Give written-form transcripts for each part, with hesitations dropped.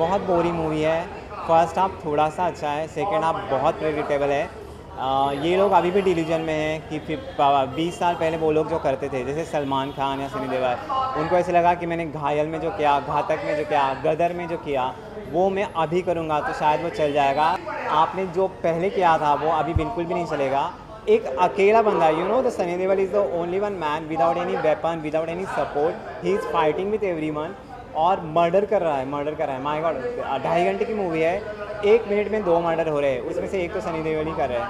बहुत boring movie है। First half थोड़ा सा अच्छा है, सेकंड हाफ बहुत प्रेडिक्टेबल है। ये लोग अभी भी डिलीजन में हैं कि 20 साल पहले वो लोग जो करते थे, जैसे सलमान खान या सनी देओल, उनको ऐसे लगा कि मैंने घायल में जो किया, घातक में जो किया, गदर में जो किया, वो मैं अभी करूँगा तो शायद वो चल जाएगा। आपने जो पहले किया था वो अभी बिल्कुल भी नहीं चलेगा। एक अकेला बंदा, you know the Sunny Deol is the only one man without any weapon, without any support, he is fighting with everyone और मर्डर कर रहा है। माय गॉड, 2.5 घंटे की मूवी है, 1 मिनट में 2 मर्डर हो रहे हैं, उसमें से एक तो सनी देओल ही कर रहे हैं।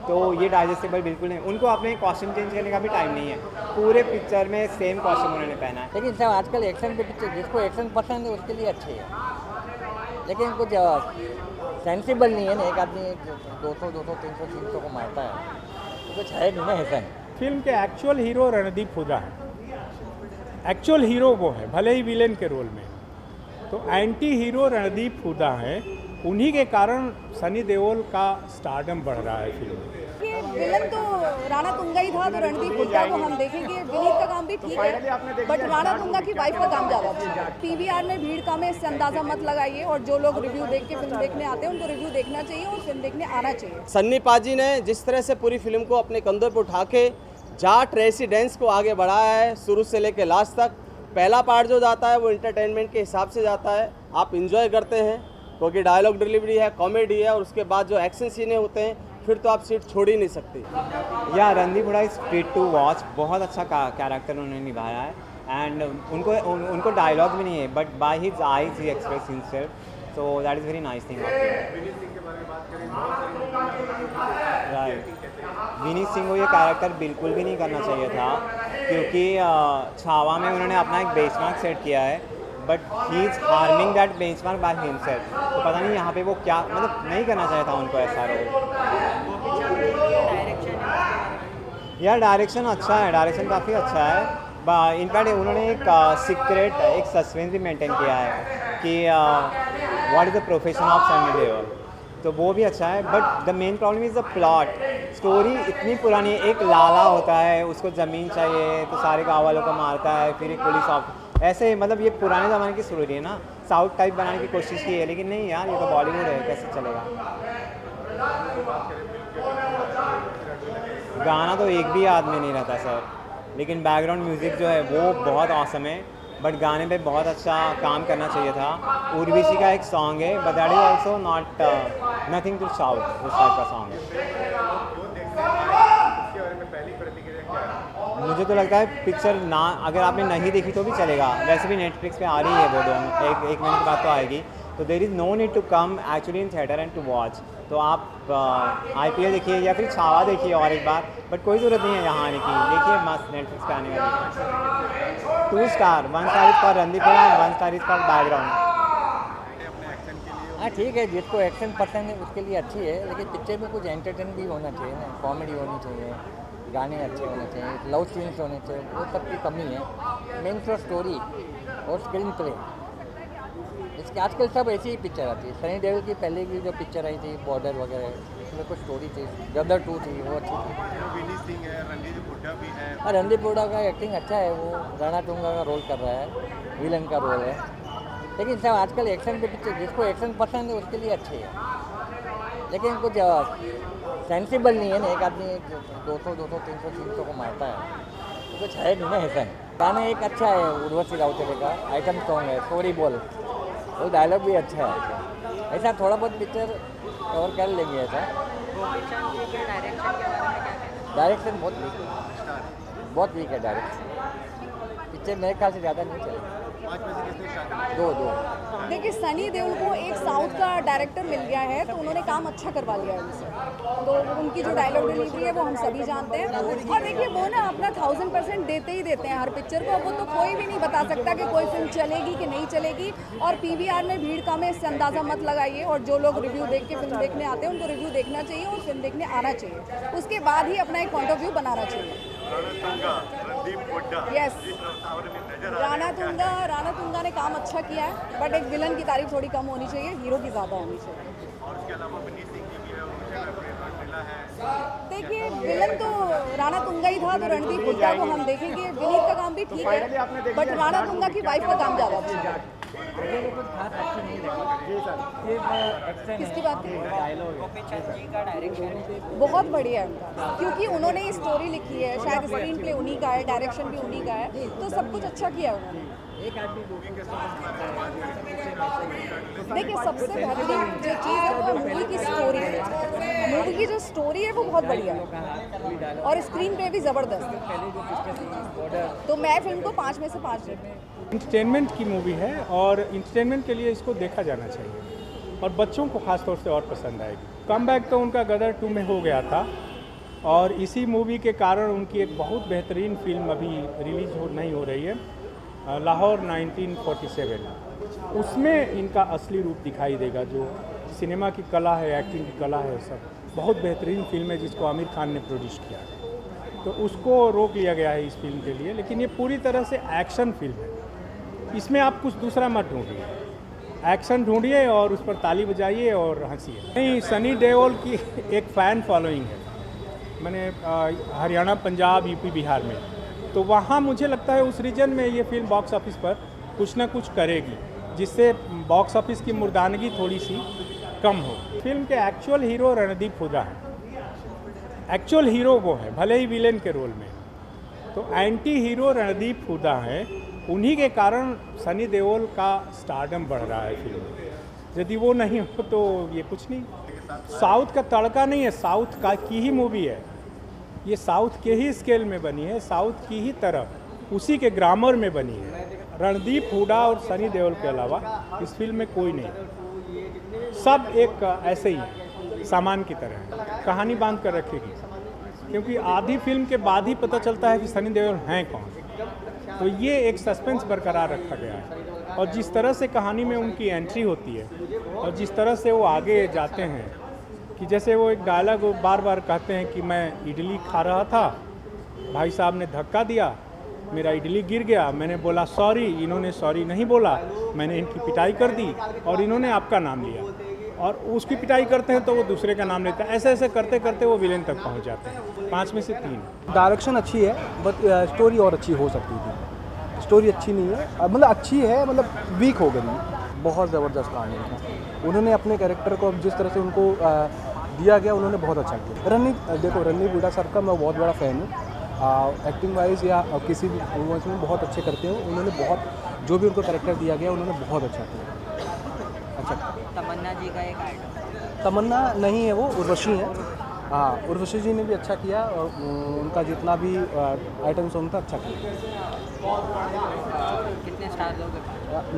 तो ये डाइजेस्टेबल बिल्कुल नहीं। उनको अपने कॉस्ट्यूम चेंज करने का भी टाइम नहीं है, पूरे पिक्चर में सेम कॉस्ट्यूम उन्होंने पहना है। लेकिन सब आजकल एक्शन पे पिक्चर, जिसको एक्शन पसंद है उसके लिए अच्छी है, लेकिन कुछ सेंसिबल नहीं है ना। एक आदमी 200, 300, 300 को मारता है तो कुछ है नहीं ना ऐसा है। फिल्म के एक्चुअल हीरो रणदीप हुड्डा है, एक्चुअल हीरो वो है, भले ही विलेन के रोल में। तो एंटी हीरो रणदीप हुड्डा है, उन्हीं के कारण सनी देओल का स्टारडम बढ़ रहा है फिल्म में। ये विलन तो राणा तुंगा ही था, तो रणदीप हुड्डा को हम देखेंगे। विनीत का काम भी ठीक है, बट राणा तुंगा की वाइफ का काम ज़्यादा अच्छा है। पीवीआर में भीड़ कम है, इससे अंदाज़ा मत लगाइए। और जो लोग रिव्यू देख के फिल्म देखने आते हैं, उनको रिव्यू देखना चाहिए और फिल्म देखने आना चाहिए। सन्नी पाजी ने जिस तरह से पूरी फिल्म को अपने कंधों पर उठा के जाट रेसिडेंस को आगे बढ़ाया है, शुरू से लेकर लास्ट तक। पहला पार्ट जो जाता है वो इंटरटेनमेंट के हिसाब से जाता है, आप इंजॉय करते हैं क्योंकि डायलॉग डिलीवरी है, कॉमेडी है, और उसके बाद जो एक्शन सीने होते हैं फिर तो आप सीट छोड़ ही नहीं सकती। या Randeep Hooda is fit to watch, बहुत अच्छा कैरेक्टर उन्होंने निभाया है। एंड उनको डायलॉग भी नहीं है, but by his eyes he express himself, so that is very nice thing. Right, Vineet Singh को ये कैरेक्टर बिल्कुल भी नहीं करना चाहिए था, क्योंकि छावा में उन्होंने अपना एक बेंचमार्क सेट किया है, but he is harming that benchmark by himself. तो पता नहीं यहाँ पे वो क्या, मतलब नहीं करना चाहिए था उनको ऐसा रोल। यार डायरेक्शन अच्छा है, डायरेक्शन काफ़ी अच्छा है। इनफैक्ट उन्होंने एक सीक्रेट, एक सस्पेंस भी मेंटेन किया है कि what is the profession of Sunny Deol, तो वो भी अच्छा है। But the main problem is the plot. Story इतनी पुरानी है, एक लाला होता है, उसको ज़मीन चाहिए तो सारे गाँव वालों को मारता है, फिर एक पुलिस ऑफिसर, ऐसे मतलब ये पुराने ज़माने की स्टोरी है ना। साउथ टाइप बनाने की कोशिश की है, लेकिन नहीं यार, ये तो बॉलीवुड है, कैसे चलेगा। गाना तो एक भी याद में नहीं रहता सर, लेकिन बैकग्राउंड म्यूज़िक जो है वो बहुत ऑसम है। बट गाने पे बहुत अच्छा काम करना चाहिए था। उर्वशी का एक सॉन्ग है, but that is also not nothing to shout, उस टाइप का सॉन्ग है। मुझे तो लगता है पिक्चर ना, अगर आपने नहीं देखी तो भी चलेगा, वैसे भी नेटफ्लिक्स पे आ रही है वो दोनों, एक महीने के बाद तो आएगी। तो there is no need to come actually in theatre and to watch. तो आप IPL देखिए या फिर छावा देखिए और एक बार, बट कोई ज़रूरत नहीं है यहाँ आने की। देखिए मस्त नेटफ्लिक्स पे आने वाली। 2 star, 1 star is for Randeep Hooda, 1 star is for background. हाँ ठीक है, जिसको एक्शन पसंद है उसके लिए अच्छी है, लेकिन पिक्चर में कुछ एंटरटेन भी होना चाहिए ना, कॉमेडी होनी चाहिए, गाने अच्छे होने चाहिए, लव सीन्स होने चाहिए, वो सब की कमी है। मेन तो स्टोरी और स्क्रीन प्ले, इसके आजकल सब ऐसी ही पिक्चर आती है। सनी देओल की पहले की जो पिक्चर आई थी बॉर्डर वगैरह, उसमें कुछ स्टोरी थी, गदर 2 थी, वो अच्छी थी। विनीत सिंह है, रणदीप हुड्डा भी है। हाँ, रणदीप हुड्डा का एक्टिंग अच्छा है, वो राणा तुंगा का रोल कर रहा है, विलन का रोल है। लेकिन सब आजकल एक्शन पे पिक्चर, जिसको एक्शन पसंद है उसके लिए अच्छी है, लेकिन कुछ सेंसिबल नहीं है ना। एक आदमी 200, 300, 300 को मारता है तो कुछ है नहीं ना ऐसा है। गाना एक अच्छा है, उर्वशी राउतेरे का आइटम सॉन्ग है, सॉरी बोल, वो डायलॉग भी अच्छा है। ऐसा थोड़ा बहुत पिक्चर कवर कर लेंगे ऐसा। डायरेक्शन बहुत वीक है डायरेक्शन। पिक्चर मेरे ख्याल से ज़्यादा नहीं चलेगी। 2 देखिए, सनी देओल को एक साउथ का डायरेक्टर मिल गया है, तो उन्होंने काम अच्छा करवा लिया है उनसे। तो उनकी जो डायलॉग डिलीवरी है वो हम सभी जानते हैं। और देखिए वो ना अपना 1000% देते ही देते हैं हर पिक्चर को। वो तो कोई भी नहीं बता सकता कि कोई फिल्म चलेगी कि नहीं चलेगी। और PVR में भीड़ कम है, इससे अंदाज़ा मत लगाइए। और जो लोग रिव्यू देख के फिल्म देखने आते हैं, उनको रिव्यू देखना चाहिए और फिल्म देखने आना चाहिए। उसके बाद ही अपना एक पॉइंट ऑफ व्यू बनाना चाहिए। यस, राणा तुंगा ने काम अच्छा किया है, बट एक विलन की तारीफ थोड़ी कम होनी चाहिए, हीरो की ज़्यादा होनी चाहिए। और उसके अलावा विनीत सिंह की भी है, उनसे मिला है। देखिए विलन तो राणा तुंगा ही था, तो रणदीप हुड्डा को हम देखेंगे। विनीत का काम भी ठीक है, बट राणा तुंगा की वाइफ का काम ज़्यादा अच्छा है। कुछ खास अच्छी नहीं लगी। किसकी बात करें? बहुत बढ़िया है उनका, क्योंकि उन्होंने ये स्टोरी लिखी है, शायद स्क्रीन प्ले उन्हीं का है, डायरेक्शन भी उन्हीं का है, तो सब कुछ अच्छा किया है उन्होंने। देखिए, सबसे बेहतरीन जो चीज़ है वो मूवी की स्टोरी है। मूवी की जो स्टोरी है वो बहुत बढ़िया है और स्क्रीन प्ले भी ज़बरदस्त है। तो मैं फिल्म को 5 में से 5 देती हूँ। इंटरटेनमेंट की मूवी है और इंटरटेनमेंट के लिए इसको देखा जाना चाहिए और बच्चों को खास तौर से और पसंद आएगी। कमबैक तो उनका गदर 2 में हो गया था और इसी मूवी के कारण उनकी एक बहुत बेहतरीन फिल्म अभी रिलीज नहीं हो रही है, लाहौर 1947। उसमें इनका असली रूप दिखाई देगा, जो सिनेमा की कला है, एक्टिंग की कला है, सब बहुत बेहतरीन फिल्म है जिसको आमिर खान ने प्रोड्यूस किया है। तो उसको रोक लिया गया है इस फिल्म के लिए, लेकिन ये पूरी तरह से एक्शन फिल्म है। इसमें आप कुछ दूसरा मत ढूंढिए, एक्शन ढूंढिए और उस पर ताली बजाइए और हंसिए। नहीं, सनी देओल की एक फ़ैन फॉलोइंग है, मैंने हरियाणा, पंजाब, यूपी, बिहार में, तो वहाँ मुझे लगता है उस रीजन में ये फिल्म बॉक्स ऑफिस पर कुछ ना कुछ करेगी, जिससे बॉक्स ऑफिस की मुर्दानगी थोड़ी सी कम हो। फिल्म के एक्चुअल हीरो रणदीप हुड्डा है, एक्चुअल हीरो वो है, भले ही विलेन के रोल में। तो एंटी हीरो रणदीप हुड्डा है, उन्हीं के कारण सनी देओल का स्टारडम बढ़ रहा है फिल्म में। यदि वो नहीं हो तो ये कुछ नहीं। साउथ का तड़का नहीं है, साउथ का की ही मूवी है ये, साउथ के ही स्केल में बनी है, साउथ की ही तरह, उसी के ग्रामर में बनी है। रणदीप हुड्डा और सनी देओल के अलावा इस फिल्म में कोई नहीं, सब एक ऐसे ही सामान की तरह है, कहानी बांध कर रखेगी, क्योंकि आधी फिल्म के बाद ही पता चलता है कि सनी देओल हैं कौन। तो ये एक सस्पेंस बरकरार रखा गया है और जिस तरह से कहानी में उनकी एंट्री होती है और जिस तरह से वो आगे जाते हैं, कि जैसे वो एक डायलॉग बार बार कहते हैं कि मैं इडली खा रहा था, भाई साहब ने धक्का दिया, मेरा इडली गिर गया, मैंने बोला सॉरी, इन्होंने सॉरी नहीं बोला, मैंने इनकी पिटाई कर दी और इन्होंने आपका नाम लिया, और उसकी पिटाई करते हैं तो वो दूसरे का नाम लेता है। ऐसे ऐसे करते करते वो विलेन तक पहुंच जाते हैं। 5 में से 3। डायरेक्शन अच्छी है, बट स्टोरी और अच्छी हो सकती थी। स्टोरी अच्छी नहीं है, मतलब अच्छी है, मतलब वीक हो गई। बहुत ज़बरदस्त कहानी है। उन्होंने अपने कैरेक्टर को जिस तरह से उनको दिया गया, उन्होंने बहुत अच्छा किया। रणदीप हुड्डा सर का मैं बहुत बड़ा फ़ैन हूँ। एक्टिंग वाइज या किसी भी मूवमेंट्स में बहुत अच्छे करते हैं। उन्होंने बहुत, जो भी उनको कैरेक्टर दिया गया, उन्होंने बहुत अच्छा किया। अच्छा, तमन्ना जी का एक आइटम, तमन्ना नहीं है, वो उर्वशी है। हाँ, उर्वशी जी ने भी अच्छा किया और उनका जितना भी आइटम सॉन्ग था अच्छा किया। कितने स्टार लोगे?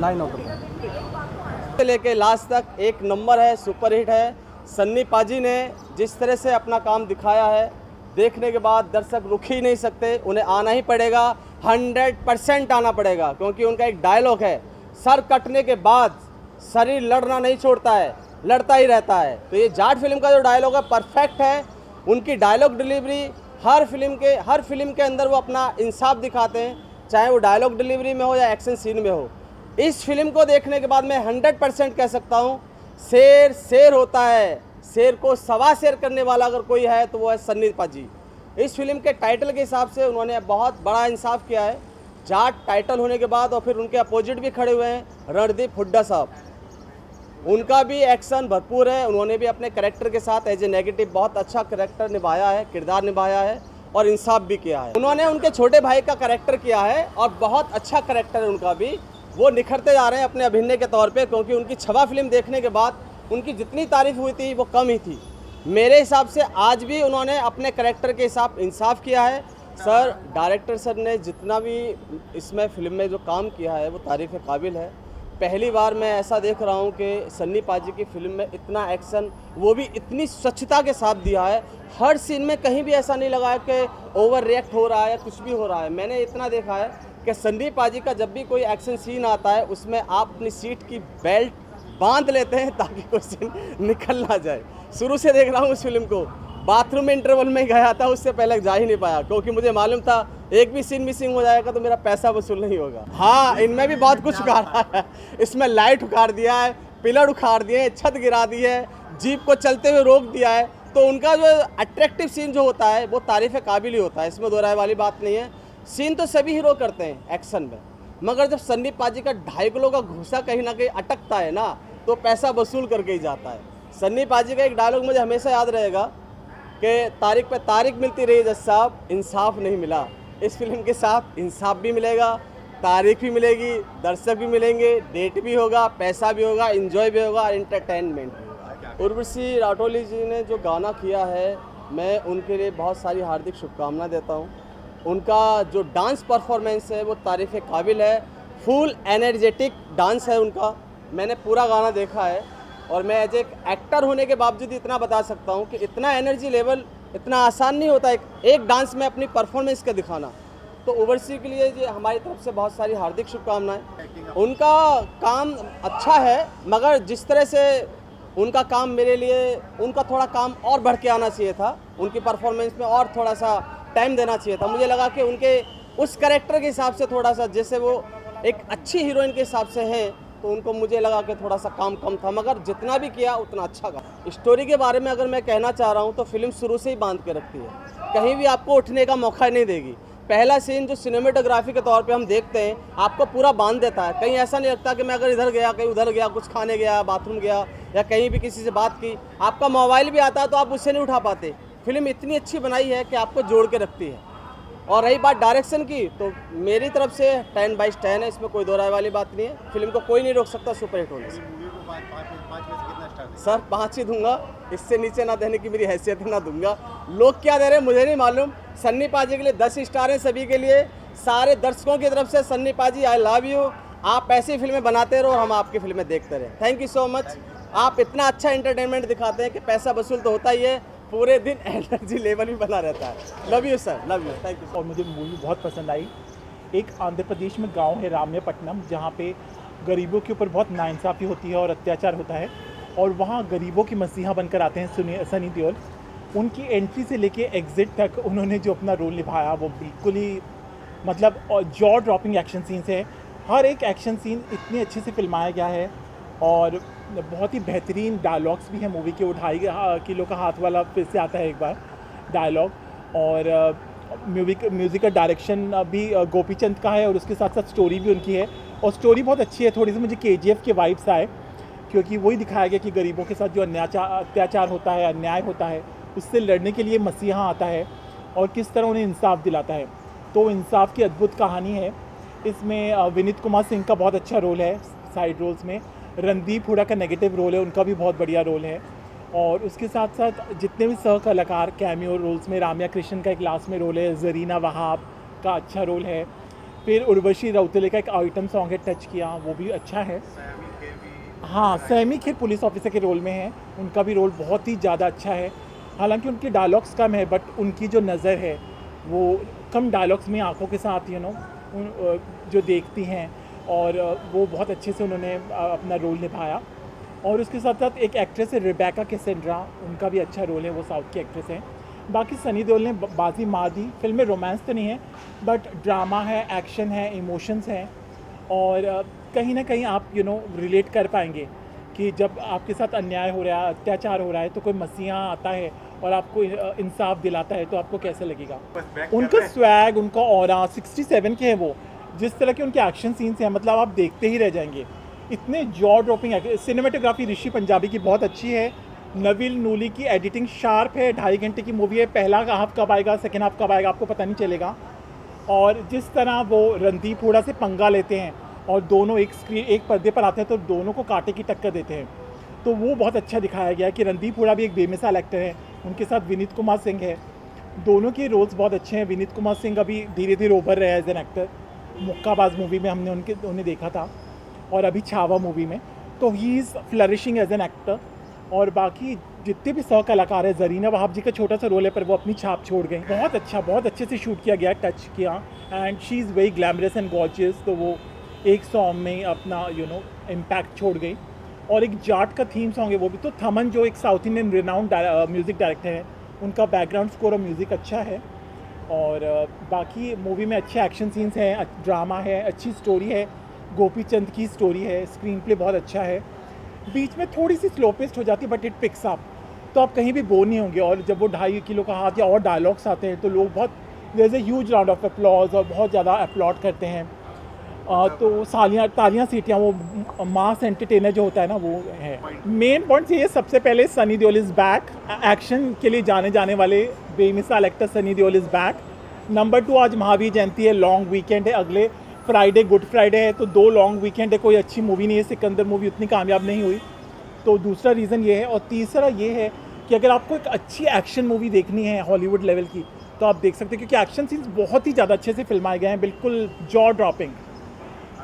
9 आउट ऑफ 10 से लेके लास्ट तक एक नंबर है, सुपरहिट है। सन्नी पाजी ने जिस तरह से अपना काम दिखाया है, देखने के बाद दर्शक रुक ही नहीं सकते, उन्हें आना ही पड़ेगा, 100% आना पड़ेगा, क्योंकि उनका एक डायलॉग है, सर कटने के बाद शरीर लड़ना नहीं छोड़ता है, लड़ता ही रहता है। तो ये जाट फिल्म का जो डायलॉग है परफेक्ट है। उनकी डायलॉग डिलीवरी हर फिल्म के अंदर वो अपना इंसाफ दिखाते हैं, चाहे वो डायलॉग डिलीवरी में हो या एक्शन सीन में हो। इस फिल्म को देखने के बाद मैं 100% कह सकता हूँ, शेर होता है, शेर को सवा शेर करने वाला अगर कोई है तो वो है सन्नी पाजी। इस फिल्म के टाइटल के हिसाब से उन्होंने बहुत बड़ा इंसाफ किया है। जाट टाइटल होने के बाद और फिर उनके अपोजिट भी खड़े हुए हैं रणदीप हुड्डा साहब, उनका भी एक्शन भरपूर है। उन्होंने भी अपने कैरेक्टर के साथ एज ए नेगेटिव बहुत अच्छा कैरेक्टर निभाया है, किरदार निभाया है और इंसाफ भी किया है। उन्होंने उनके छोटे भाई का कैरेक्टर किया है और बहुत अच्छा कैरेक्टर है उनका भी, वो निखरते जा रहे हैं अपने अभिनय के तौर पे, क्योंकि उनकी छवा फिल्म देखने के बाद उनकी जितनी तारीफ हुई थी वो कम ही थी। मेरे हिसाब से आज भी उन्होंने अपने कैरेक्टर के हिसाब इंसाफ किया है। सर, डायरेक्टर सर ने जितना भी इसमें फिल्म में जो काम किया है वो तारीफ़ के काबिल है। पहली बार मैं ऐसा देख रहा हूँ कि सन्नी पाजी की फिल्म में इतना एक्शन, वो भी इतनी स्वच्छता के साथ दिया है। हर सीन में कहीं भी ऐसा नहीं लगा है कि ओवर रिएक्ट हो रहा है या कुछ भी हो रहा है। मैंने इतना देखा है कि सन्नी पाजी का जब भी कोई एक्शन सीन आता है उसमें आप अपनी सीट की बेल्ट बांध लेते हैं ताकि कोई सीन निकल ना जाए। शुरू से देख रहा हूँ उस फिल्म को, बाथरूम में इंटरवल में गया था, उससे पहले जा ही नहीं पाया, क्योंकि मुझे मालूम था एक भी सीन मिसिंग हो जाएगा तो मेरा पैसा वसूल नहीं होगा। हाँ, इनमें भी बहुत कुछ उखाड़ा है। इसमें लाइट उखाड़ दिया है, पिलर उखाड़ दिए हैं, छत गिरा दी है, जीप को चलते हुए रोक दिया है। तो उनका जो अट्रैक्टिव सीन जो होता है वो तारीफ़ काबिल ही होता है, इसमें दो राय वाली बात नहीं है। सीन तो सभी हीरो करते हैं एक्शन में, मगर जब सन्नी पाजी का 2.5 किलो का घूसा कहीं ना कहीं अटकता है ना, तो पैसा वसूल करके ही जाता है। सन्नी पाजी का एक डायलॉग मुझे हमेशा याद रहेगा कि तारीख पे तारीख मिलती रही जज साहब, इंसाफ नहीं मिला। इस फिल्म के साथ इंसाफ भी मिलेगा, तारीख भी मिलेगी, दर्शक भी मिलेंगे, डेट भी होगा, पैसा भी होगा, एंजॉय भी होगा, एंटरटेनमेंट भी होगा। उर्वशी राठौली जी ने जो गाना किया है, मैं उनके लिए बहुत सारी हार्दिक शुभकामनाएं देता हूं। उनका जो डांस परफॉर्मेंस है वो तारीफ़ काबिल है, फुल एनर्जेटिक डांस है उनका। मैंने पूरा गाना देखा है और मैं एज एक एक्टर होने के बावजूद इतना बता सकता हूं कि इतना एनर्जी लेवल इतना आसान नहीं होता एक डांस में अपनी परफॉर्मेंस का दिखाना। तो ओवरसी के लिए ये हमारी तरफ से बहुत सारी हार्दिक शुभकामनाएं। उनका काम अच्छा है, मगर जिस तरह से उनका काम मेरे लिए, उनका थोड़ा काम और बढ़ के आना चाहिए था, उनकी परफॉर्मेंस में और थोड़ा सा टाइम देना चाहिए था। मुझे लगा कि उनके उस कैरेक्टर के हिसाब से थोड़ा सा, जैसे वो एक अच्छी हीरोइन के हिसाब से हैं, तो उनको मुझे लगा कि थोड़ा सा काम कम था, मगर जितना भी किया उतना अच्छा काम। स्टोरी के बारे में अगर मैं कहना चाह रहा हूँ तो फिल्म शुरू से ही बांध के रखती है, कहीं भी आपको उठने का मौका नहीं देगी। पहला सीन जो सिनेमेटोग्राफी के तौर पे हम देखते हैं, आपको पूरा बांध देता है। कहीं ऐसा नहीं लगता कि मैं अगर इधर गया, कहीं उधर गया, कुछ खाने गया, बाथरूम गया या कहीं भी किसी से बात की, आपका मोबाइल भी आता है तो आप उससे नहीं उठा पाते। फिल्म इतनी अच्छी बनाई है कि आपको जोड़ के रखती है। और रही बात डायरेक्शन की, तो मेरी तरफ से 10/10 है, इसमें कोई दो राय वाली बात नहीं है। फिल्म को कोई नहीं रोक सकता सुपरहिट होने से। मूवी को 5 में से कितना स्टार देंगे? सर 5 ही दूंगा, इससे नीचे ना देने की मेरी हैसियत है, ना दूंगा। लोग क्या दे रहे हैं मुझे नहीं मालूम। सन्नी पाजी के लिए 10 स्टार हैं सभी के लिए। सारे दर्शकों की तरफ से सन्नी पाजी आई लव यू। आप ऐसी फिल्में बनाते रहो और हम आपकी फिल्में देखते रहें। Thank you so much. आप इतना अच्छा एंटरटेनमेंट दिखाते हैं कि पैसा वसूल तो होता ही है, पूरे दिन एनर्जी लेवल भी बना रहता है। Love you sir, love you, thank you. और मुझे मूवी बहुत पसंद आई। एक आंध्र प्रदेश में गांव है रामयापट्टनम, जहाँ पे गरीबों के ऊपर बहुत नाइंसाफ़ी होती है और अत्याचार होता है, और वहाँ गरीबों की मसीहा बनकर आते हैं सनी देओल। उनकी एंट्री से लेके एग्ज़िट तक उन्होंने जो अपना रोल निभाया वो बिल्कुल ही मतलब जॉ ड्रॉपिंग एक्शन सीन्स है। हर एक एक्शन सीन इतने अच्छे से फिल्माया गया है और बहुत ही बेहतरीन डायलॉग्स भी हैं मूवी के। 2.5 किलो का हाथ वाला फिर से आता है एक बार डायलॉग। और म्यूज़िक का डायरेक्शन भी गोपीचंद का है और उसके साथ साथ स्टोरी भी उनकी है, और स्टोरी बहुत अच्छी है। थोड़ी सी मुझे KGF के वाइब्स आए, क्योंकि वही दिखाया गया कि गरीबों के साथ जो अत्याचार होता है, अन्याय होता है, उससे लड़ने के लिए मसीहा आता है और किस तरह उन्हें इंसाफ दिलाता है। तो इंसाफ की अद्भुत कहानी है। इसमें विनीत कुमार सिंह का बहुत अच्छा रोल है साइड रोल्स में। रणदीप हुडा का नेगेटिव रोल है, उनका भी बहुत बढ़िया रोल है। और उसके साथ साथ जितने भी सह कलाकार कैमियो रोल्स में, राम्या कृष्णन का एक लास्ट में रोल है, जरीना वहाब का अच्छा रोल है। फिर उर्वशी राउतले का एक आइटम सॉन्ग है टच किया, वो भी अच्छा है। हाँ, सैमी खेर पुलिस ऑफिसर के रोल में है, उनका भी रोल बहुत ही ज़्यादा अच्छा है। हालांकि उनके डायलॉग्स कम है, बट उनकी जो नज़र है वो कम डायलॉग्स में आंखों के साथ जो देखती हैं, और वो बहुत अच्छे से उन्होंने अपना रोल निभाया। और उसके साथ साथ एक एक्ट्रेस है रिबेका कैसेंड्रा, उनका भी अच्छा रोल है, वो साउथ की एक्ट्रेस हैं। बाकी सनी देओल ने बाजी मार दी। फिल्म में रोमांस तो नहीं है, बट ड्रामा है, एक्शन है, इमोशंस हैं, और कहीं ना कहीं आप रिलेट कर पाएंगे कि जब आपके साथ अन्याय हो रहा है, अत्याचार हो रहा है, तो कोई मसीहा आता है और आपको इंसाफ दिलाता है, तो आपको कैसे लगेगा। उनका स्वैग, उनका ऑरा 67 के हैं वो, जिस तरह के उनके एक्शन सीन्स हैं, मतलब आप देखते ही रह जाएंगे। इतने जॉ ड्रॉपिंग है। सिनेमेटोग्राफी ऋषि पंजाबी की बहुत अच्छी है। नवील नूली की एडिटिंग शार्प है। 2.5 घंटे की मूवी है। पहला हाफ कब आएगा, सेकेंड हाफ कब आएगा, आपको पता नहीं चलेगा। और जिस तरह वो रणदीप हुडा से पंगा लेते हैं और दोनों एक पर्दे पर आते हैं, तो दोनों को कांटे की टक्कर देते हैं, तो वो बहुत अच्छा दिखाया गया कि रणदीप हुडा भी एक बेमिसाल एक्टर है। उनके साथ विनीत कुमार सिंह है। दोनों के रोल्स बहुत अच्छे हैं। विनीत कुमार सिंह अभी धीरे धीरे उभर रहे हैं as an actor. Mukkabaaz movie में हमने उन्हें देखा था, और अभी छावा मूवी में, तो he is flourishing as an actor. और बाकी जितने भी सह कलाकार हैं, जरीना वहाब जी का छोटा सा रोल है, पर वो अपनी छाप छोड़ गए। बहुत अच्छे से शूट किया गया, टच किया, and she is very glamorous and gorgeous. तो वो एक सॉन्ग में अपना इम्पैक्ट छोड़ गई। और एक जाट का थीम सॉन्ग है, वो भी। तो थमन जो एक south Indian renowned music director हैं, उनका बैकग्राउंड स्कोर और म्यूज़िक अच्छा है। और बाकी मूवी में अच्छे एक्शन सीन्स हैं, ड्रामा है, अच्छी स्टोरी है, गोपीचंद की स्टोरी है, स्क्रीन प्ले बहुत अच्छा है। बीच में थोड़ी सी स्लो पेस्ट हो जाती है, बट इट पिक्स अप, तो आप कहीं भी बोर नहीं होंगे। और जब वो 2.5 किलो का हाथ या और डायलॉग्स आते हैं, तो लोग बहुत there is a huge round of applause और बहुत ज़्यादा अपलॉड करते हैं। तो तालियां सीटियां, वो मास एंटरटेनर जो होता है ना वो है। मेन पॉइंट ये सबसे पहले Sunny Deol is back, action के लिए जाने जाने वाले बेमिसाल actor Sunny Deol is back. Number 2, आज महावीर जयंती है, लॉन्ग वीकेंड है, अगले फ्राइडे गुड फ्राइडे है, तो 2 लॉन्ग वीकेंड है, कोई अच्छी मूवी नहीं है। सिकंदर मूवी उतनी कामयाब नहीं हुई, तो दूसरा रीज़न ये है। और तीसरा ये है कि अगर आपको एक अच्छी एक्शन मूवी देखनी है हॉलीवुड लेवल की तो आप देख सकते हैं, क्योंकि एक्शन सीन्स बहुत ही ज़्यादा अच्छे से फिल्माए गए हैं, बिल्कुल जॉ ड्रॉपिंग।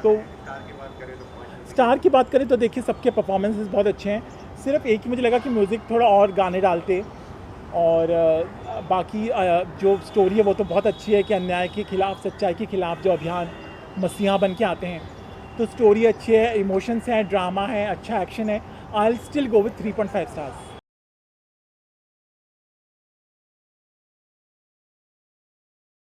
तो स्टार की बात करें तो देखिए सबके परफॉर्मेंसेस बहुत अच्छे हैं, सिर्फ एक ही मुझे लगा कि म्यूज़िक थोड़ा और गाने डालते, और बाकी जो स्टोरी है वो तो बहुत अच्छी है कि अन्याय के खिलाफ, सच्चाई के खिलाफ जो अभियान मसीहा बन के आते हैं, तो स्टोरी अच्छी है, इमोशंस हैं, ड्रामा है, अच्छा एक्शन है। I will still go with 3.5 stars.